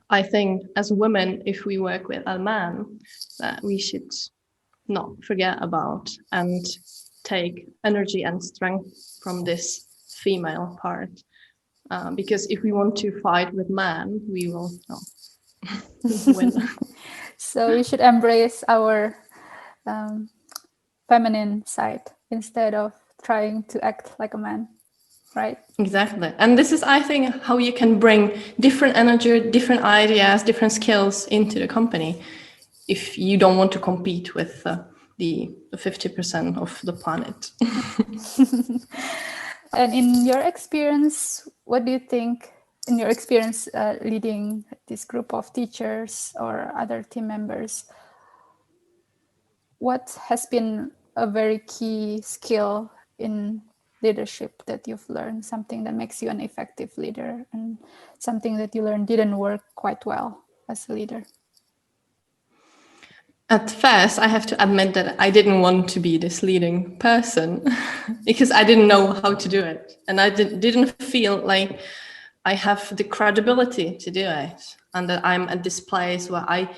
I think as women, if we work with a man, that we should not forget about and take energy and strength from this female part. Because if we want to fight with man, we will not win. So we should embrace our feminine side instead of trying to act like a man, right? Exactly. And this is, I think, how you can bring different energy, different ideas, different skills into the company if you don't want to compete with the 50% of the planet. And in your experience, what do you think, in your experience leading this group of teachers or other team members, what has been a very key skill in leadership that you've learned, something that makes you an effective leader and something that you learned didn't work quite well as a leader? At first, I have to admit that I didn't want to be this leading person because I didn't know how to do it. And I didn't feel like I have the credibility to do it and that I'm at this place where I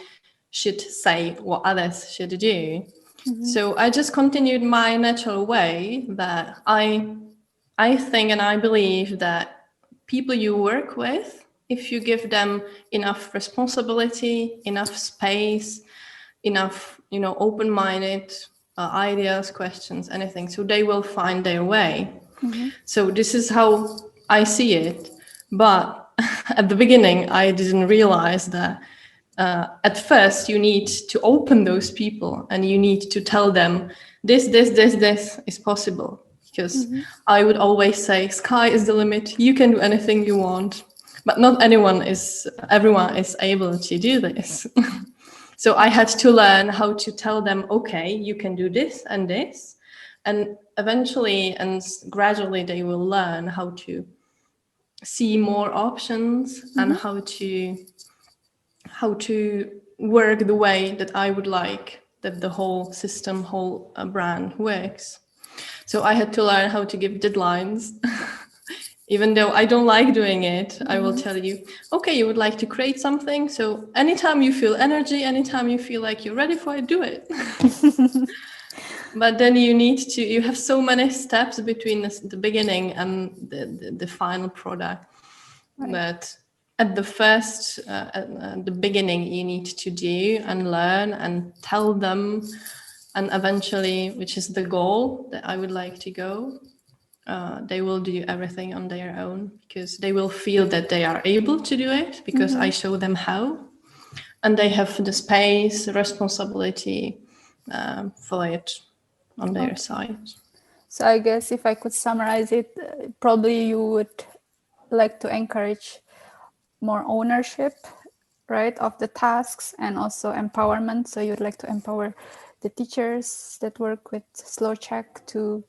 should say what others should do. Mm-hmm. So I just continued my natural way that I think and I believe that people you work with, if you give them enough responsibility, enough space, enough, open-minded ideas, questions, anything, so they will find their way. Mm-hmm. So this is how I see it. But at the beginning, I didn't realize that at first you need to open those people and you need to tell them this is possible. Because mm-hmm. I would always say, sky is the limit. You can do anything you want. But not everyone is able to do this. So I had to learn how to tell them, okay, you can do this. And eventually and gradually they will learn how to see more options mm-hmm. and how to work the way that I would like that the whole system, whole brand works. So I had to learn how to give deadlines. Even though I don't like doing it, mm-hmm. I will tell you, okay, you would like to create something. So anytime you feel energy, anytime you feel like you're ready for it, do it. But then you have so many steps between the beginning and the final product. Right. That at the beginning, you need to do and learn and tell them. And eventually, which is the goal that I would like to go, they will do everything on their own because they will feel that they are able to do it because mm-hmm. I show them how, and they have the space, responsibility for it on their side. So I guess if I could summarize it, probably you would like to encourage more ownership, right, of the tasks and also empowerment. So you'd like to empower the teachers that work with slowczech to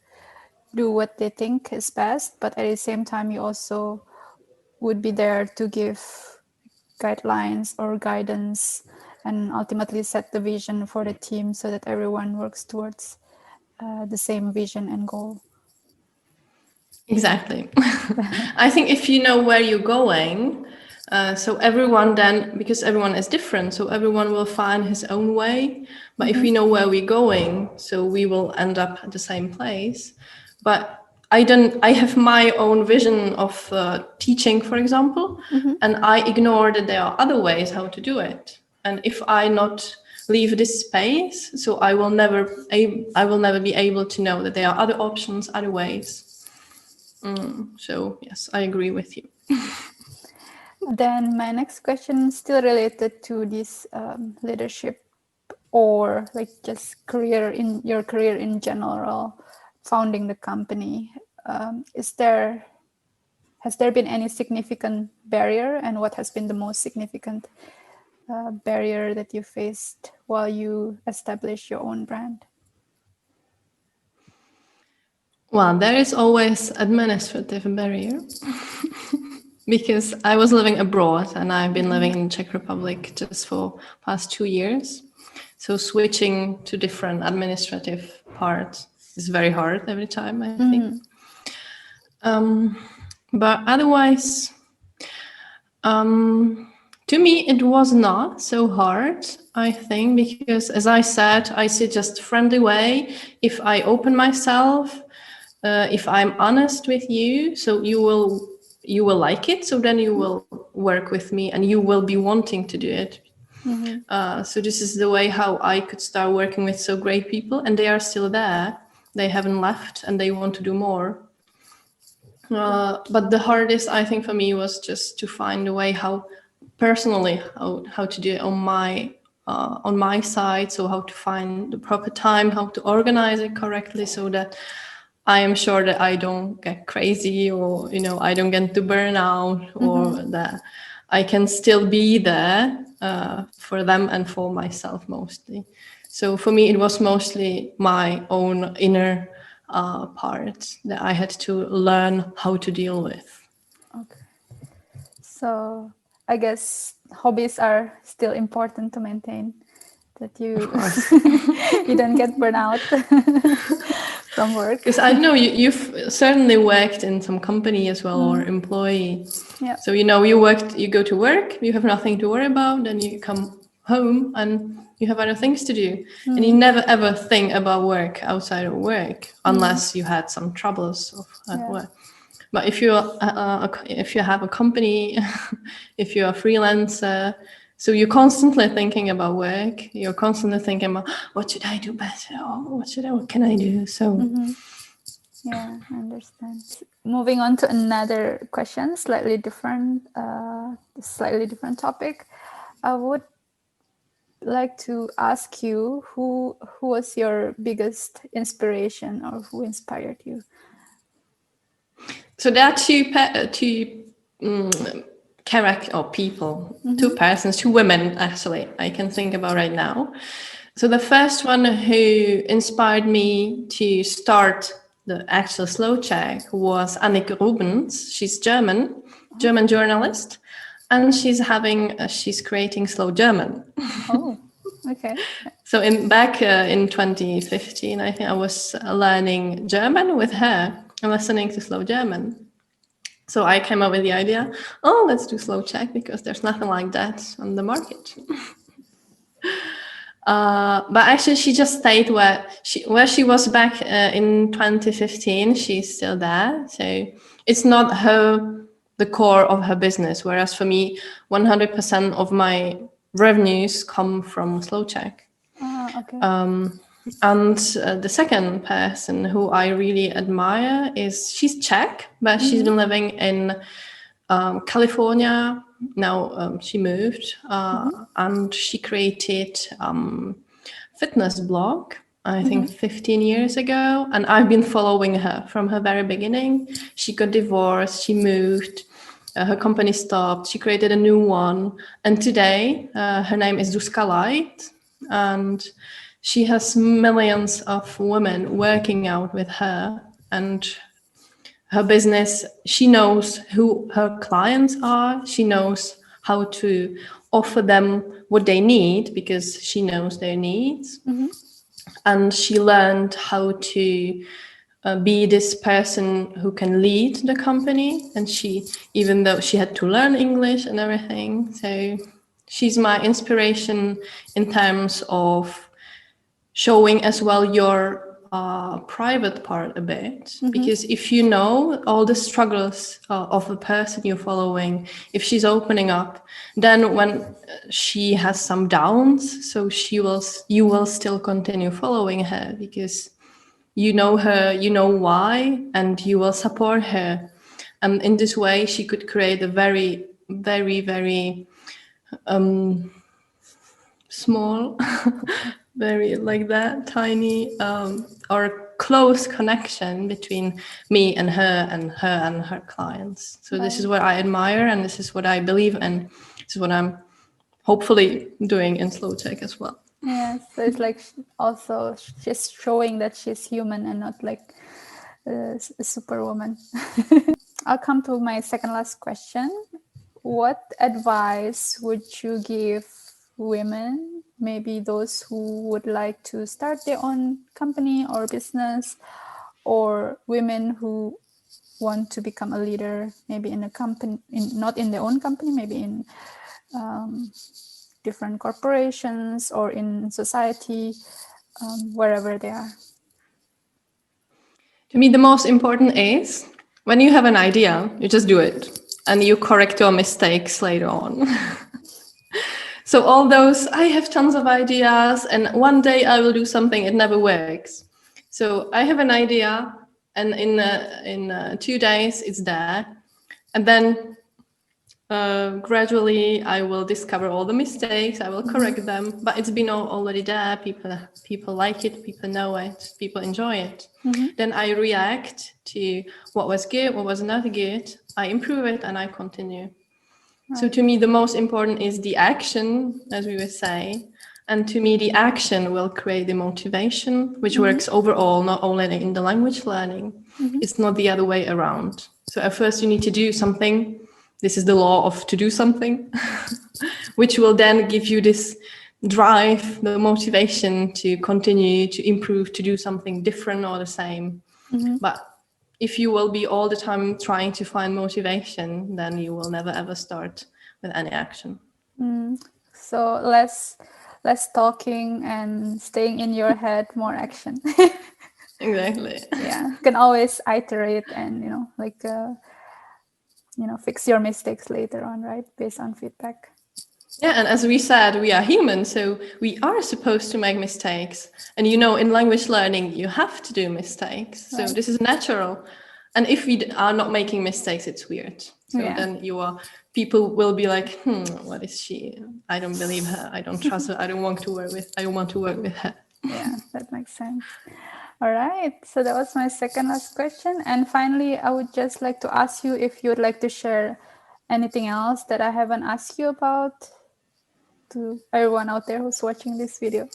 do what they think is best, but at the same time you also would be there to give guidelines or guidance and ultimately set the vision for the team so that everyone works towards the same vision and goal. Exactly. I think if you know where you're going, so everyone then, because everyone is different, so everyone will find his own way. But mm-hmm. if we know where we're going, so we will end up at the same place. But I have my own vision of teaching, for example, mm-hmm. and I ignore that there are other ways how to do it. And if I not leave this space, so I will never be able to know that there are other options, other ways. So yes, I agree with you. Then my next question is still related to this leadership or like just your career in general, founding the company. Has there been any significant barrier, and what has been the most significant barrier that you faced while you established your own brand? Well, there is always administrative barrier because I was living abroad and I've been living in the Czech Republic just for past 2 years. So switching to different administrative parts is very hard every time, I think. But otherwise, to To me, it was not so hard, I think, because as I said, I see just a friendly way. If I open myself, if I'm honest with you, so you will like it. So then you will work with me and you will be wanting to do it. So this is the way how I could start working with so great people, and they are still there. They haven't left and they want to do more. But the hardest, I think, for me was just to find a way how personally how to do it on my side. So how to find the proper time, how to organize it correctly, so that I am sure that I don't get crazy, or I don't get to burnout, or that I can still be there for them and for myself mostly. So for me, it was mostly my own inner part that I had to learn how to deal with. Okay. So I guess hobbies are still important to maintain, that you you don't get burnout from work. Because I know you've certainly worked in some company as well, or employee. Yeah. So you go to work, you have nothing to worry about, then you come home and you have other things to do. And you never ever think about work outside of work, unless you had some troubles at work. But if you have a company, if you're a freelancer, so you're constantly thinking about work. You're constantly thinking about what should I do better, or what can I do? So yeah, I understand. Moving on to another question, slightly different topic. I would like to ask you who was your biggest inspiration, or who inspired you? So there are two character or people, two persons, two women actually I can think about right now. So the first one who inspired me to start the actual slowczech was Annike Rubens. She's German journalist, and she's creating Slow German. Oh, okay. So back in 2015, I think I was learning German with her and listening to Slow German. So I came up with the idea, let's do slowczech, because there's nothing like that on the market. But actually, she just stayed where she was back in 2015. She's still there. So it's not the core of her business. Whereas for me, 100% of my revenues come from slowczech. Okay. And the second person who I really admire she's Czech, but she's been living in California. Now she moved and she created fitness blog, I think 15 years ago. And I've been following her from her very beginning. She got divorced, she moved, her company stopped, she created a new one. And today her name is Duska Light. And she has millions of women working out with her, and her business, she knows who her clients are. She knows how to offer them what they need, because she knows their needs. And she learned how to be this person who can lead the company. And even though she had to learn English and everything, so she's my inspiration in terms of showing as well your private part a bit, because if you know all the struggles of the person you're following, if she's opening up, then when she has some downs, so you will still continue following her, because you know her, you know why, and you will support her. And in this way, she could create a very, very, very small very like that tiny or close connection between me and her and her clients. So This is what I admire, and this is what I believe, and this is what I'm hopefully doing in slowczech as well. Yeah, so it's like also just showing that she's human and not like a superwoman. I'll come to my second last question. What advice would you give women, maybe those who would like to start their own company or business, or women who want to become a leader, maybe in a company, not in their own company, maybe in different corporations or in society, wherever they are? To me, the most important is when you have an idea, you just do it and you correct your mistakes later on. So all those, I have tons of ideas and one day I will do something, it never works. So I have an idea and in 2 days it's there. And then gradually I will discover all the mistakes, I will correct them, but it's been already there. People like it, people know it, people enjoy it. Then I react to what was good, what was not good, I improve it and I continue. Right. So to me, the most important is the action, as we were saying. And to me, the action will create the motivation, which works overall, not only in the language learning. It's not the other way around. So at first you need to do something. This is the law of to do something, which will then give you this drive, the motivation to continue, to improve, to do something different or the same. But if you will be all the time trying to find motivation, then you will never ever start with any action. So less talking and staying in your head, more action. Exactly. Yeah, you can always iterate and fix your mistakes later on, right? Based on feedback. Yeah, and as we said, we are human, so we are supposed to make mistakes. And in language learning, you have to do mistakes. So This is natural. And if we are not making mistakes, it's weird. So then people will be like, what is she? I don't believe her. I don't trust her. I don't want to work with her. Yeah, that makes sense. All right. So that was my second last question. And finally, I would just like to ask you if you would like to share anything else that I haven't asked you about to everyone out there who's watching this video.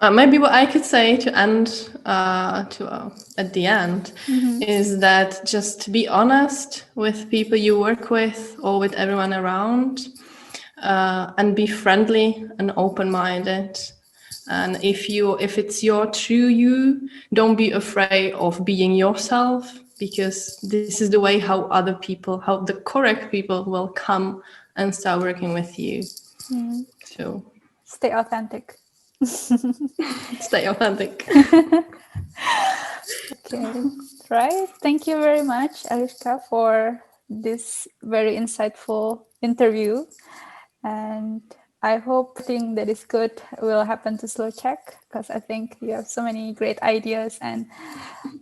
Maybe what I could say to end at the end is that just be honest with people you work with or with everyone around, and be friendly and open-minded. And if it's your true you, don't be afraid of being yourself, because this is the way how the correct people will come and start working with you. So stay authentic. Stay authentic. Okay, right. Thank you very much, Eliška, for this very insightful interview. And I hope everything that is good will happen to slowczech, because I think you have so many great ideas and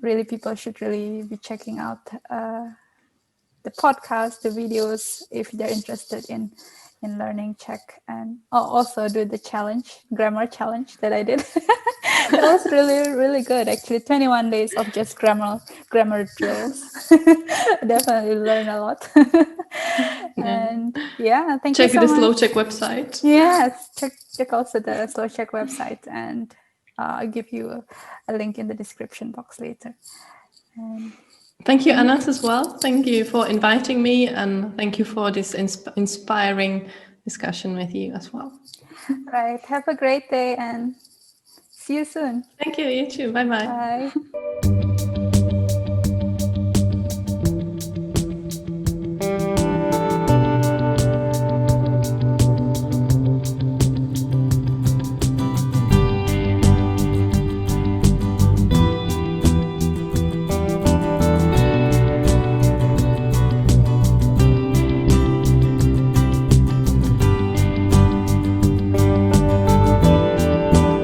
really people should really be checking out the podcast, the videos, if they're interested in learning Czech, and also do the grammar challenge that I did. That was really, really good. Actually, 21 days of just grammar drills. Definitely learn a lot. And thank you so much. Check the slowczech website. Yes, check also the slowczech website, and I'll give you a link in the description box later. And thank you, Anat, as well. Thank you for inviting me, and thank you for this inspiring discussion with you as well. Right. Have a great day and see you soon. Thank you. You too. Bye-bye. Bye.